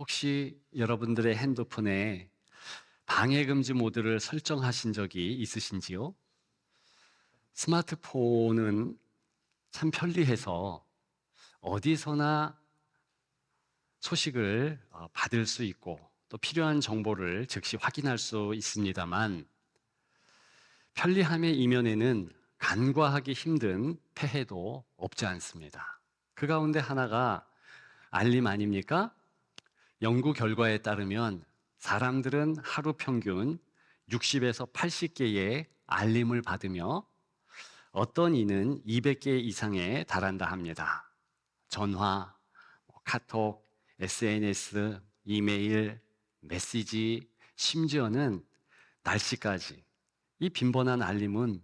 혹시 여러분들의 핸드폰에 방해금지 모드를 설정하신 적이 있으신지요? 스마트폰은 참 편리해서 어디서나 소식을 받을 수 있고 또 필요한 정보를 즉시 확인할 수 있습니다만, 편리함의 이면에는 간과하기 힘든 폐해도 없지 않습니다. 그 가운데 하나가 알림 아닙니까? 연구 결과에 따르면 사람들은 하루 평균 60에서 80개의 알림을 받으며 어떤 이는 200개 이상에 달한다 합니다. 전화, 카톡, SNS, 이메일, 메시지, 심지어는 날씨까지. 이 빈번한 알림은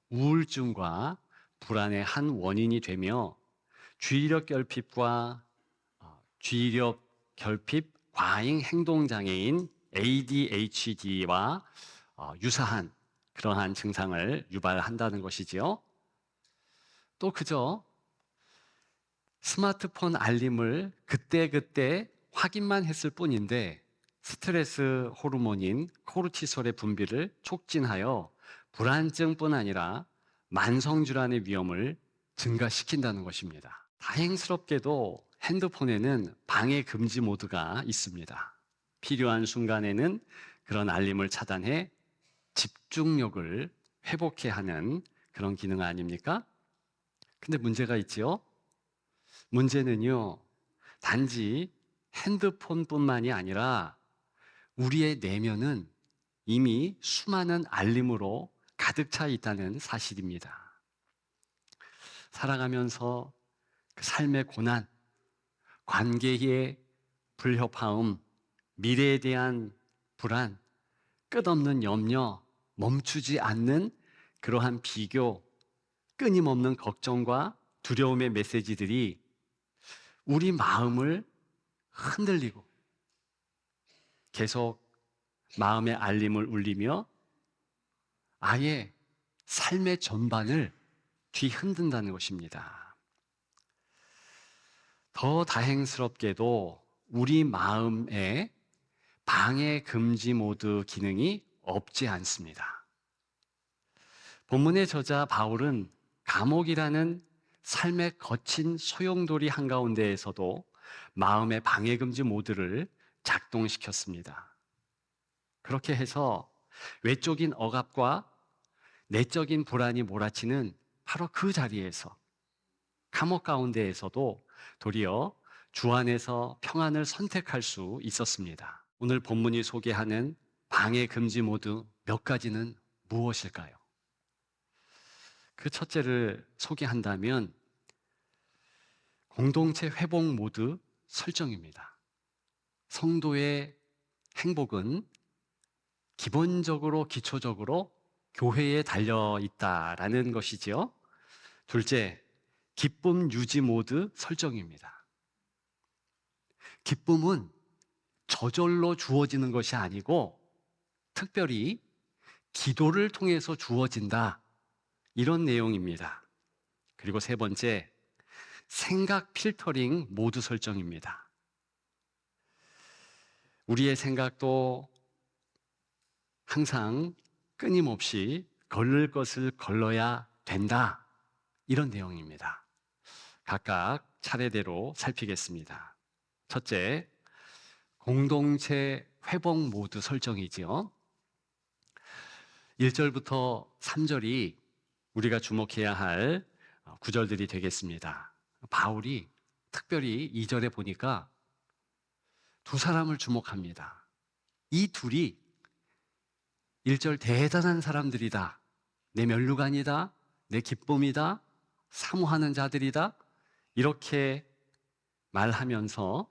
우울증과 불안의 한 원인이 되며 주의력 결핍과 주의력 결핍 과잉 행동 장애인 ADHD와 유사한 그러한 증상을 유발한다는 것이지요. 또 그저 스마트폰 알림을 그때그때 확인만 했을 뿐인데 스트레스 호르몬인 코르티솔의 분비를 촉진하여 불안증뿐 아니라 만성질환의 위험을 증가시킨다는 것입니다. 다행스럽게도 핸드폰에는 방해 금지 모드가 있습니다. 필요한 순간에는 그런 알림을 차단해 집중력을 회복해 하는 그런 기능 아닙니까? 근데 문제가 있지요. 문제는요, 단지 핸드폰뿐만이 아니라 우리의 내면은 이미 수많은 알림으로 가득 차 있다는 사실입니다. 살아가면서 그 삶의 고난, 관계의 불협화음, 미래에 대한 불안, 끝없는 염려, 멈추지 않는 그러한 비교, 끊임없는 걱정과 두려움의 메시지들이 우리 마음을 흔들리고 계속 마음의 알림을 울리며 아예 삶의 전반을 뒤흔든다는 것입니다. 더 다행스럽게도 우리 마음에 방해 금지 모드 기능이 없지 않습니다. 본문의 저자 바울은 감옥이라는 삶의 거친 소용돌이 한가운데에서도 마음의 방해 금지 모드를 작동시켰습니다. 그렇게 해서 외적인 억압과 내적인 불안이 몰아치는 바로 그 자리에서 감옥 가운데에서도 도리어 주 안에서 평안을 선택할 수 있었습니다. 오늘 본문이 소개하는 방해 금지 모드 몇 가지는 무엇일까요? 그 첫째를 소개한다면 공동체 회복 모드 설정입니다. 성도의 행복은 기본적으로 기초적으로 교회에 달려 있다라는 것이지요. 둘째, 기쁨 유지 모드 설정입니다. 기쁨은 저절로 주어지는 것이 아니고 특별히 기도를 통해서 주어진다. 이런 내용입니다. 그리고 세 번째, 생각 필터링 모드 설정입니다. 우리의 생각도 항상 끊임없이 걸릴 것을 걸러야 된다. 이런 내용입니다. 각각 차례대로 살피겠습니다. 첫째, 공동체 회복 모드 설정이지요. 1절부터 3절이 우리가 주목해야 할 구절들이 되겠습니다. 바울이 특별히 2절에 보니까 두 사람을 주목합니다. 이 둘이 1절 대단한 사람들이다. 내 면류관이다. 내 기쁨이다. 사모하는 자들이다. 이렇게 말하면서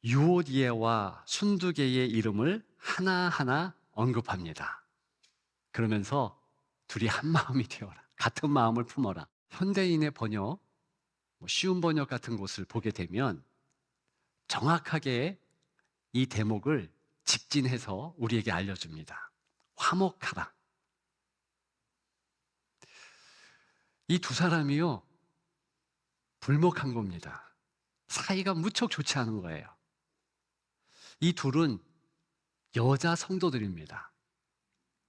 유오디에와 순두개의 이름을 하나하나 언급합니다. 그러면서 둘이 한 마음이 되어라. 같은 마음을 품어라. 현대인의 번역, 쉬운 번역 같은 곳을 보게 되면 정확하게 이 대목을 직진해서 우리에게 알려줍니다. 화목하라. 이 두 사람이요, 불목한 겁니다. 사이가 무척 좋지 않은 거예요. 이 둘은 여자 성도들입니다.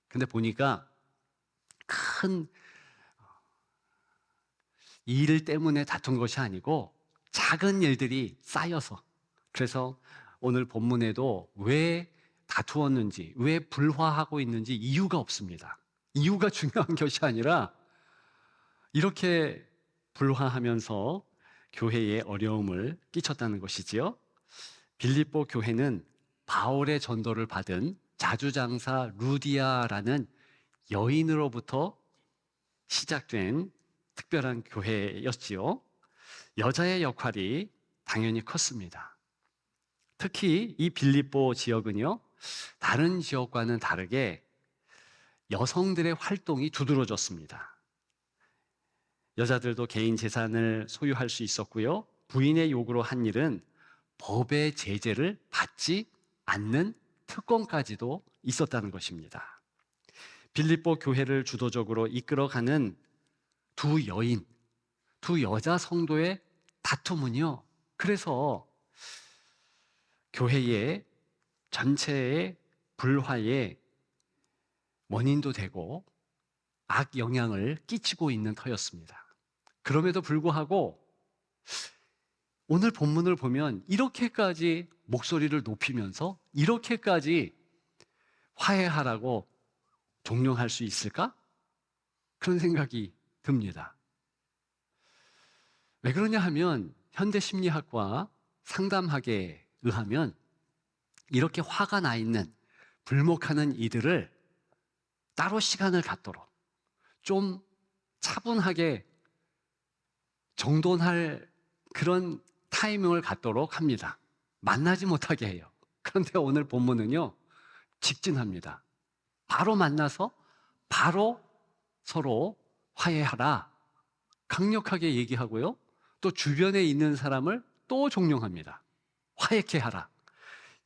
근데 보니까 큰 일 때문에 다툰 것이 아니고 작은 일들이 쌓여서, 그래서 오늘 본문에도 왜 다투었는지, 왜 불화하고 있는지 이유가 없습니다. 이유가 중요한 것이 아니라 이렇게 불화하면서 교회에 어려움을 끼쳤다는 것이지요. 빌립보 교회는 바울의 전도를 받은 자주장사 루디아라는 여인으로부터 시작된 특별한 교회였지요. 여자의 역할이 당연히 컸습니다. 특히 이 빌립보 지역은요, 다른 지역과는 다르게 여성들의 활동이 두드러졌습니다. 여자들도 개인 재산을 소유할 수 있었고요, 부인의 요구로 한 일은 법의 제재를 받지 않는 특권까지도 있었다는 것입니다. 빌립보 교회를 주도적으로 이끌어가는 두 여인, 두 여자 성도의 다툼은요, 그래서 교회의 전체의 불화의 원인도 되고 악 영향을 끼치고 있는 터였습니다. 그럼에도 불구하고 오늘 본문을 보면 이렇게까지 목소리를 높이면서 이렇게까지 화해하라고 종용할 수 있을까? 그런 생각이 듭니다. 왜 그러냐 하면 현대 심리학과 상담학에 의하면 이렇게 화가 나 있는, 불목하는 이들을 따로 시간을 갖도록 좀 차분하게 정돈할 그런 타이밍을 갖도록 합니다. 만나지 못하게 해요. 그런데 오늘 본문은요, 직진합니다. 바로 만나서 바로 서로 화해하라, 강력하게 얘기하고요, 또 주변에 있는 사람을 또 종용합니다. 화해케 하라.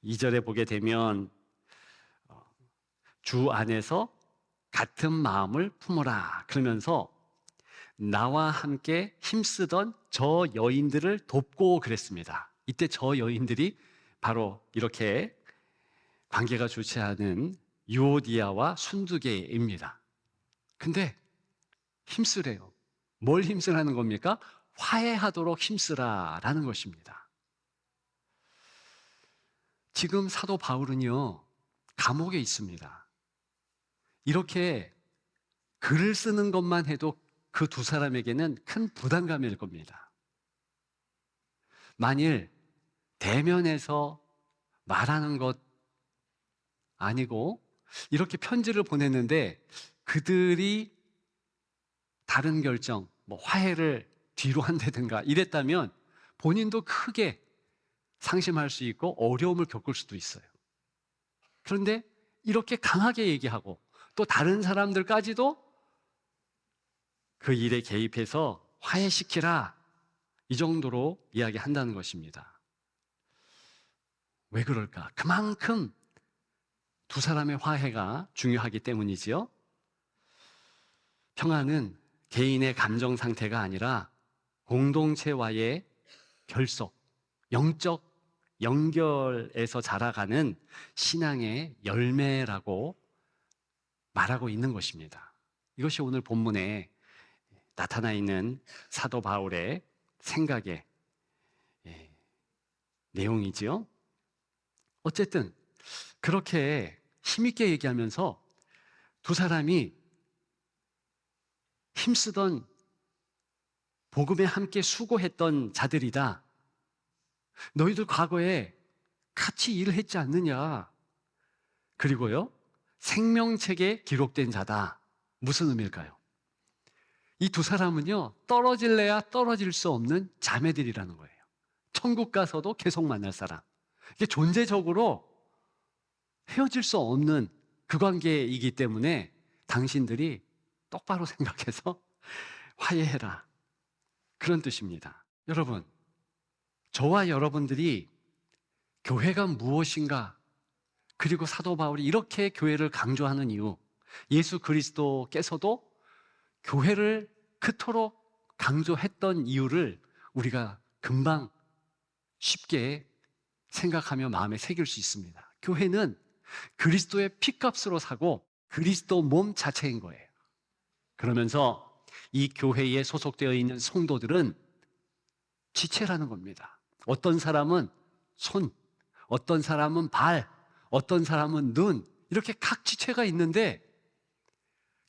2절에 보게 되면 주 안에서 같은 마음을 품어라 그러면서 나와 함께 힘쓰던 저 여인들을 돕고 그랬습니다. 이때 저 여인들이 바로 이렇게 관계가 좋지 않은 유오디아와 순두계입니다. 근데 힘쓰래요. 뭘 힘쓰라는 겁니까? 화해하도록 힘쓰라라는 것입니다. 지금 사도 바울은요, 감옥에 있습니다. 이렇게 글을 쓰는 것만 해도 그 두 사람에게는 큰 부담감일 겁니다. 만일 대면해서 말하는 것 아니고 이렇게 편지를 보냈는데 그들이 다른 결정, 화해를 뒤로 한다든가 이랬다면 본인도 크게 상심할 수 있고 어려움을 겪을 수도 있어요. 그런데 이렇게 강하게 얘기하고 또 다른 사람들까지도 그 일에 개입해서 화해시키라, 이 정도로 이야기한다는 것입니다. 왜 그럴까? 그만큼 두 사람의 화해가 중요하기 때문이지요. 평화는 개인의 감정 상태가 아니라 공동체와의 결속, 영적 연결에서 자라가는 신앙의 열매라고 말하고 있는 것입니다. 이것이 오늘 본문에 나타나 있는 사도 바울의 생각의 내용이지요. 어쨌든 그렇게 힘있게 얘기하면서 두 사람이 힘쓰던, 복음에 함께 수고했던 자들이다. 너희들 과거에 같이 일을 했지 않느냐. 그리고요, 생명책에 기록된 자다. 무슨 의미일까요? 이 두 사람은요, 떨어질래야 떨어질 수 없는 자매들이라는 거예요. 천국 가서도 계속 만날 사람. 이게 존재적으로 헤어질 수 없는 그 관계이기 때문에 당신들이 똑바로 생각해서 화해해라, 그런 뜻입니다. 여러분, 저와 여러분들이 교회가 무엇인가, 그리고 사도 바울이 이렇게 교회를 강조하는 이유, 예수 그리스도께서도 교회를 그토록 강조했던 이유를 우리가 금방 쉽게 생각하며 마음에 새길 수 있습니다. 교회는 그리스도의 피값으로 사고 그리스도 몸 자체인 거예요. 그러면서 이 교회에 소속되어 있는 성도들은 지체라는 겁니다. 어떤 사람은 손, 어떤 사람은 발, 어떤 사람은 눈, 이렇게 각 지체가 있는데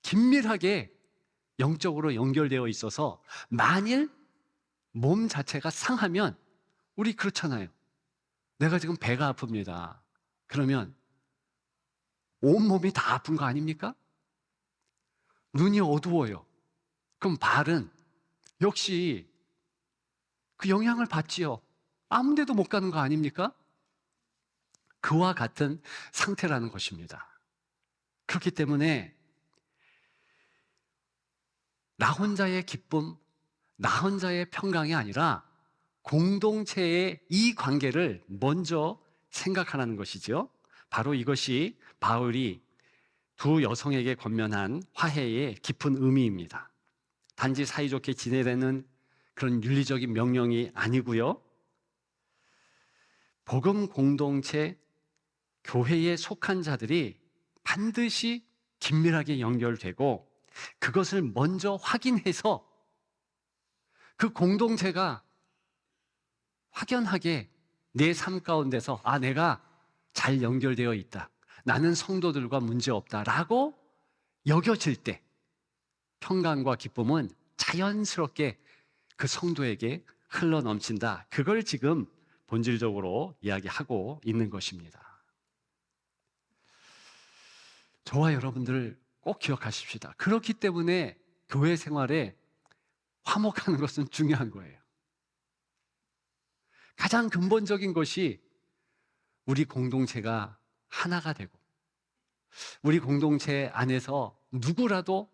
긴밀하게 영적으로 연결되어 있어서 만일 몸 자체가 상하면, 우리 그렇잖아요. 내가 지금 배가 아픕니다. 그러면 온몸이 다 아픈 거 아닙니까? 눈이 어두워요. 그럼 발은 역시 그 영향을 받지요. 아무 데도 못 가는 거 아닙니까? 그와 같은 상태라는 것입니다. 그렇기 때문에 나 혼자의 기쁨, 나 혼자의 평강이 아니라 공동체의 이 관계를 먼저 생각하라는 것이죠. 바로 이것이 바울이 두 여성에게 권면한 화해의 깊은 의미입니다. 단지 사이좋게 지내라는 그런 윤리적인 명령이 아니고요. 복음 공동체, 교회에 속한 자들이 반드시 긴밀하게 연결되고 그것을 먼저 확인해서 그 공동체가 확연하게 내 삶 가운데서 내가 잘 연결되어 있다, 나는 성도들과 문제없다라고 여겨질 때 평강과 기쁨은 자연스럽게 그 성도에게 흘러넘친다. 그걸 지금 본질적으로 이야기하고 있는 것입니다. 저와 여러분들 꼭 기억하십시다. 그렇기 때문에 교회 생활에 화목하는 것은 중요한 거예요. 가장 근본적인 것이 우리 공동체가 하나가 되고 우리 공동체 안에서 누구라도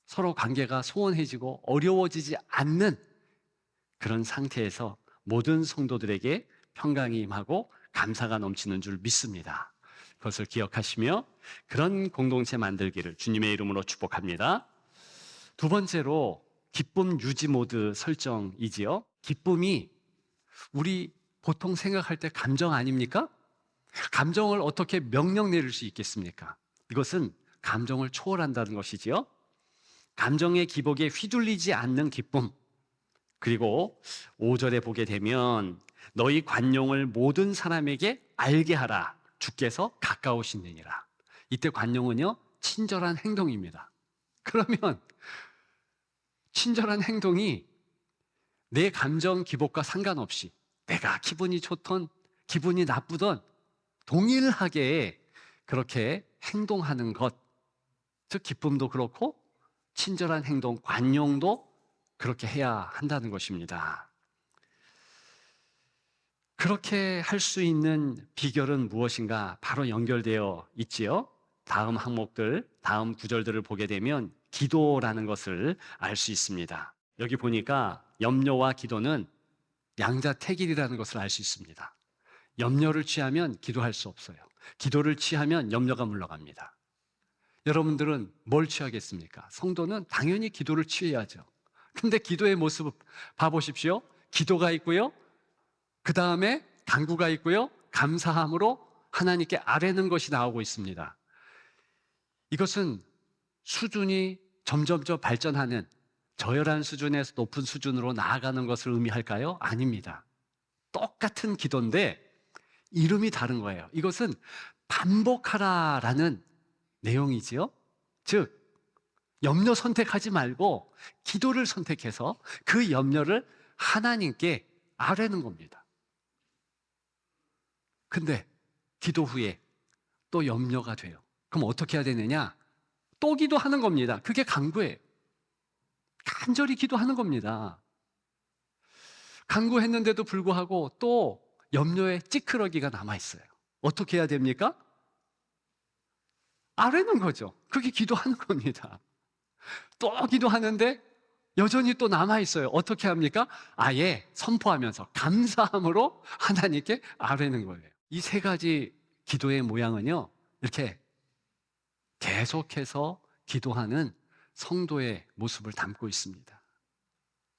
서로 관계가 소원해지고 어려워지지 않는 그런 상태에서 모든 성도들에게 평강이 임하고 감사가 넘치는 줄 믿습니다. 그것을 기억하시며 그런 공동체 만들기를 주님의 이름으로 축복합니다. 두 번째로 기쁨 유지 모드 설정이지요. 기쁨이 우리 보통 생각할 때 감정 아닙니까? 감정을 어떻게 명령 내릴 수 있겠습니까? 이것은 감정을 초월한다는 것이지요. 감정의 기복에 휘둘리지 않는 기쁨. 그리고 5절에 보게 되면 너희 관용을 모든 사람에게 알게 하라. 주께서 가까우시느니라. 이때 관용은요, 친절한 행동입니다. 그러면 친절한 행동이 내 감정 기복과 상관없이 내가 기분이 좋던 기분이 나쁘던 동일하게 그렇게 행동하는 것, 즉 기쁨도 그렇고 친절한 행동, 관용도 그렇게 해야 한다는 것입니다. 그렇게 할 수 있는 비결은 무엇인가? 바로 연결되어 있지요. 다음 항목들, 다음 구절들을 보게 되면 기도라는 것을 알 수 있습니다. 여기 보니까 염려와 기도는 양자택일이라는 것을 알 수 있습니다. 염려를 취하면 기도할 수 없어요. 기도를 취하면 염려가 물러갑니다. 여러분들은 뭘 취하겠습니까? 성도는 당연히 기도를 취해야죠. 근데 기도의 모습 봐보십시오. 기도가 있고요, 그 다음에 간구가 있고요, 감사함으로 하나님께 아뢰는 것이 나오고 있습니다. 이것은 수준이 점점점 발전하는 저열한 수준에서 높은 수준으로 나아가는 것을 의미할까요? 아닙니다. 똑같은 기도인데 이름이 다른 거예요. 이것은 반복하라라는 내용이지요. 즉 염려 선택하지 말고 기도를 선택해서 그 염려를 하나님께 아뢰는 겁니다. 근데 기도 후에 또 염려가 돼요. 그럼 어떻게 해야 되느냐? 또 기도하는 겁니다. 그게 간구예요. 간절히 기도하는 겁니다. 간구했는데도 불구하고 또 염려의 찌끄러기가 남아있어요. 어떻게 해야 됩니까? 아뢰는 거죠. 그게 기도하는 겁니다. 또 기도하는데 여전히 또 남아있어요. 어떻게 합니까? 아예 선포하면서 감사함으로 하나님께 아뢰는 거예요. 이 세 가지 기도의 모양은요, 이렇게 계속해서 기도하는 성도의 모습을 담고 있습니다.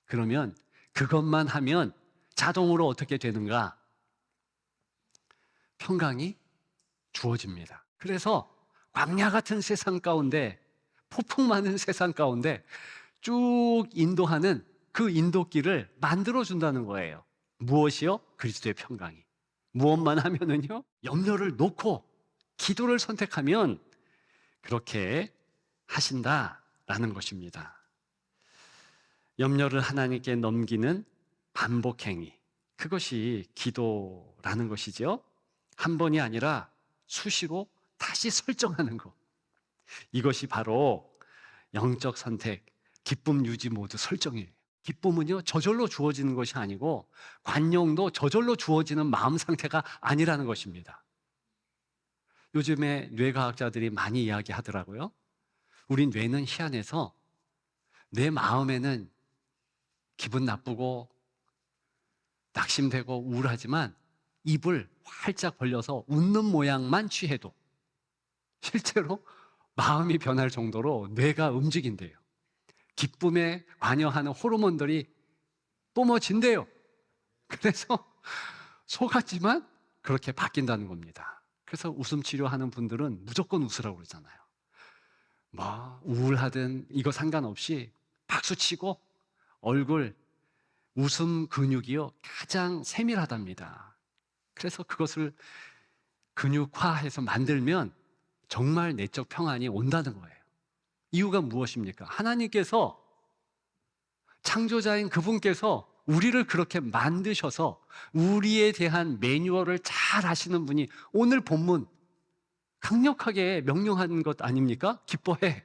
그러면 그것만 하면 자동으로 어떻게 되는가? 평강이 주어집니다. 그래서 광야 같은 세상 가운데, 폭풍 많은 세상 가운데 쭉 인도하는 그 인도길을 만들어준다는 거예요. 무엇이요? 그리스도의 평강이. 무엇만 하면은요? 염려를 놓고 기도를 선택하면 그렇게 하신다라는 것입니다. 염려를 하나님께 넘기는 반복행위. 그것이 기도라는 것이죠. 한 번이 아니라 수시로 다시 설정하는 것. 이것이 바로 영적 선택, 기쁨 유지 모두 설정이에요. 기쁨은요, 저절로 주어지는 것이 아니고 관용도 저절로 주어지는 마음 상태가 아니라는 것입니다. 요즘에 뇌과학자들이 많이 이야기하더라고요. 우리 뇌는 희한해서 내 마음에는 기분 나쁘고 낙심되고 우울하지만 입을 활짝 벌려서 웃는 모양만 취해도 실제로 마음이 변할 정도로 뇌가 움직인대요. 기쁨에 관여하는 호르몬들이 뿜어진대요. 그래서 속았지만 그렇게 바뀐다는 겁니다. 그래서 웃음 치료하는 분들은 무조건 웃으라고 그러잖아요. 뭐 우울하든 이거 상관없이 박수치고 얼굴 웃음 근육이요 가장 세밀하답니다. 그래서 그것을 근육화해서 만들면 정말 내적 평안이 온다는 거예요. 이유가 무엇입니까? 하나님께서 창조자인 그분께서 우리를 그렇게 만드셔서 우리에 대한 매뉴얼을 잘 아시는 분이 오늘 본문 강력하게 명령한 것 아닙니까? 기뻐해.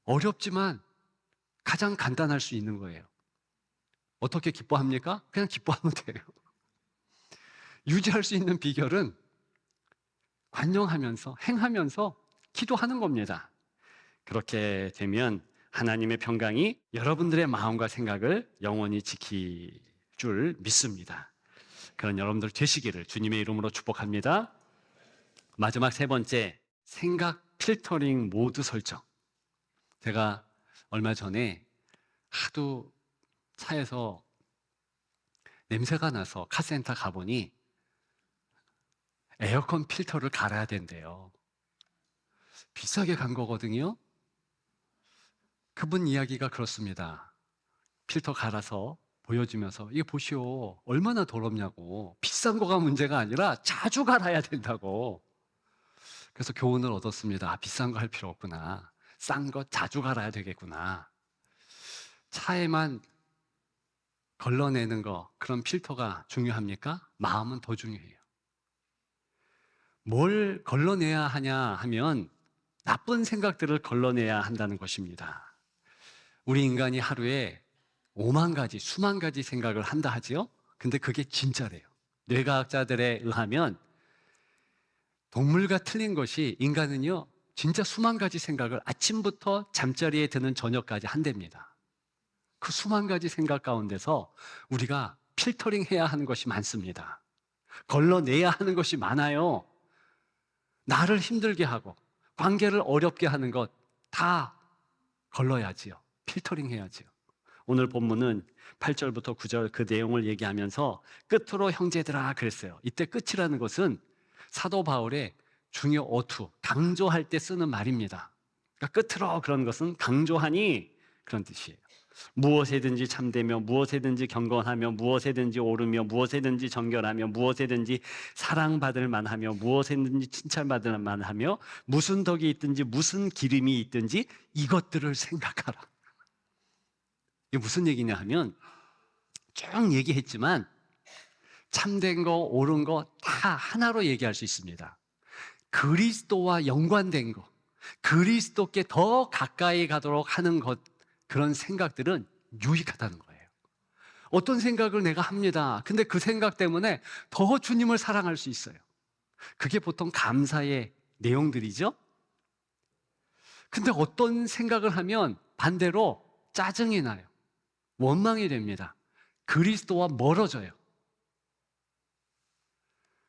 어렵지만 가장 간단할 수 있는 거예요. 어떻게 기뻐합니까? 그냥 기뻐하면 돼요. 유지할 수 있는 비결은 관용하면서 행하면서 기도하는 겁니다. 그렇게 되면 하나님의 평강이 여러분들의 마음과 생각을 영원히 지킬 줄 믿습니다. 그런 여러분들 되시기를 주님의 이름으로 축복합니다. 마지막 세 번째, 생각 필터링 모드 설정. 제가 얼마 전에 하도 차에서 냄새가 나서 카센터 가보니 에어컨 필터를 갈아야 된대요. 비싸게 간 거거든요. 그분 이야기가 그렇습니다. 필터 갈아서 보여주면서 이게 보시오 얼마나 더럽냐고. 비싼 거가 문제가 아니라 자주 갈아야 된다고. 그래서 교훈을 얻었습니다. 아, 비싼 거 할 필요 없구나. 싼 거 자주 갈아야 되겠구나. 차에만 걸러내는 거, 그런 필터가 중요합니까? 마음은 더 중요해요. 뭘 걸러내야 하냐 하면 나쁜 생각들을 걸러내야 한다는 것입니다. 우리 인간이 하루에 5만 가지, 수만 가지 생각을 한다 하지요? 근데 그게 진짜래요. 뇌과학자들에 의하면 동물과 틀린 것이 인간은요, 진짜 수만 가지 생각을 아침부터 잠자리에 드는 저녁까지 한답니다. 그 수만 가지 생각 가운데서 우리가 필터링 해야 하는 것이 많습니다. 걸러내야 하는 것이 많아요. 나를 힘들게 하고 관계를 어렵게 하는 것 다 걸러야지요. 필터링 해야지요. 오늘 본문은 8절부터 9절 그 내용을 얘기하면서 끝으로 형제들아 그랬어요. 이때 끝이라는 것은 사도 바울의 중요 어투, 강조할 때 쓰는 말입니다. 그러니까 끝으로 그런 것은 강조하니 그런 뜻이에요. 무엇에든지 참되며 무엇에든지 경건하며 무엇에든지 오르며 무엇에든지 정결하며 무엇에든지 사랑받을 만하며 무엇에든지 칭찬받을 만하며 무슨 덕이 있든지 무슨 기름이 있든지 이것들을 생각하라. 이게 무슨 얘기냐 하면 쭉 얘기했지만 참된 거 옳은 거 다 하나로 얘기할 수 있습니다. 그리스도와 연관된 거, 그리스도께 더 가까이 가도록 하는 것, 그런 생각들은 유익하다는 거예요. 어떤 생각을 내가 합니다. 근데 그 생각 때문에 더 주님을 사랑할 수 있어요. 그게 보통 감사의 내용들이죠. 근데 어떤 생각을 하면 반대로 짜증이 나요. 원망이 됩니다. 그리스도와 멀어져요.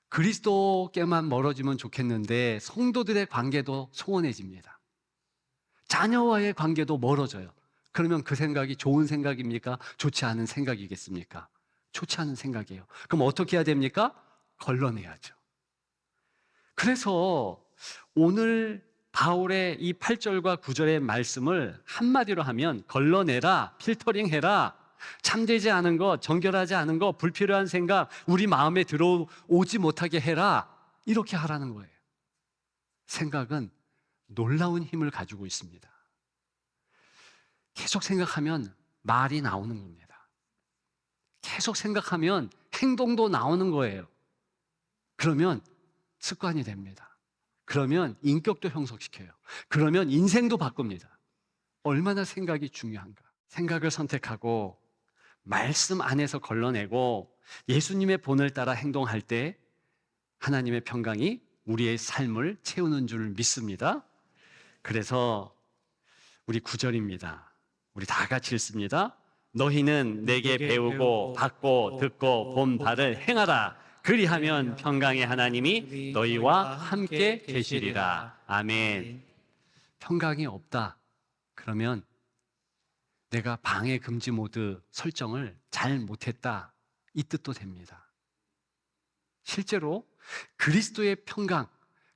그리스도께만 멀어지면 좋겠는데 성도들의 관계도 소원해집니다. 자녀와의 관계도 멀어져요. 그러면 그 생각이 좋은 생각입니까? 좋지 않은 생각이겠습니까? 좋지 않은 생각이에요. 그럼 어떻게 해야 됩니까? 걸러내야죠. 그래서 오늘 바울의 이 8절과 9절의 말씀을 한마디로 하면 걸러내라, 필터링해라, 참되지 않은 것, 정결하지 않은 것, 불필요한 생각, 우리 마음에 들어오지 못하게 해라, 이렇게 하라는 거예요. 생각은 놀라운 힘을 가지고 있습니다. 계속 생각하면 말이 나오는 겁니다. 계속 생각하면 행동도 나오는 거예요. 그러면 습관이 됩니다. 그러면 인격도 형성시켜요. 그러면 인생도 바꿉니다. 얼마나 생각이 중요한가. 생각을 선택하고 말씀 안에서 걸러내고 예수님의 본을 따라 행동할 때 하나님의 평강이 우리의 삶을 채우는 줄 믿습니다. 그래서 우리 9절입니다. 우리 다 같이 읽습니다. 너희는 내게 배우고 받고 듣고 본 바를 행하라. 그리하면 평강의 하나님이 너희와 함께 계시리라. 아멘. 평강이 없다. 그러면 내가 방해 금지 모드 설정을 잘 못했다. 이 뜻도 됩니다. 실제로 그리스도의 평강,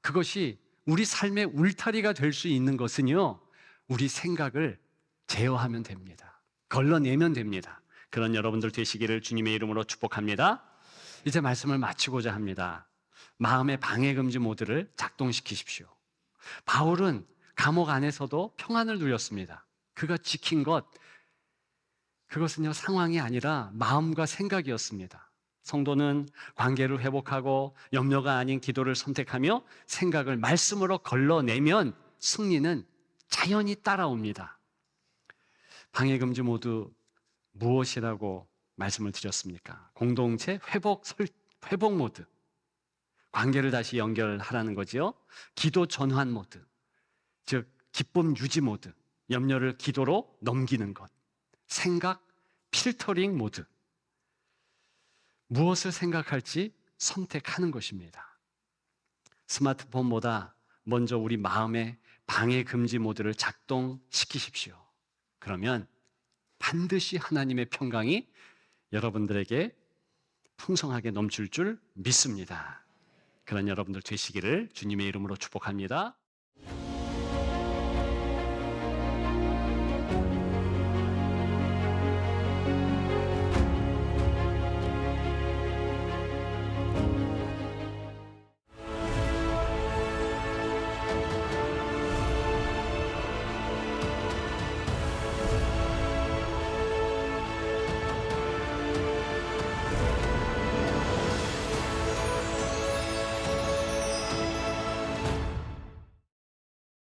그것이 우리 삶의 울타리가 될 수 있는 것은요, 우리 생각을 제어하면 됩니다. 걸러내면 됩니다. 그런 여러분들 되시기를 주님의 이름으로 축복합니다. 이제 말씀을 마치고자 합니다. 마음의 방해 금지 모드를 작동시키십시오. 바울은 감옥 안에서도 평안을 누렸습니다. 그가 지킨 것, 그것은요, 상황이 아니라 마음과 생각이었습니다. 성도는 관계를 회복하고 염려가 아닌 기도를 선택하며 생각을 말씀으로 걸러내면 승리는 자연히 따라옵니다. 방해금지 모두 무엇이라고 말씀을 드렸습니까? 공동체 회복 모드. 관계를 다시 연결하라는 거지요. 기도 전환 모드. 즉, 기쁨 유지 모드. 염려를 기도로 넘기는 것. 생각 필터링 모드. 무엇을 생각할지 선택하는 것입니다. 스마트폰보다 먼저 우리 마음의 방해 금지 모드를 작동시키십시오. 그러면 반드시 하나님의 평강이 여러분들에게 풍성하게 넘칠 줄 믿습니다. 그런 여러분들 되시기를 주님의 이름으로 축복합니다.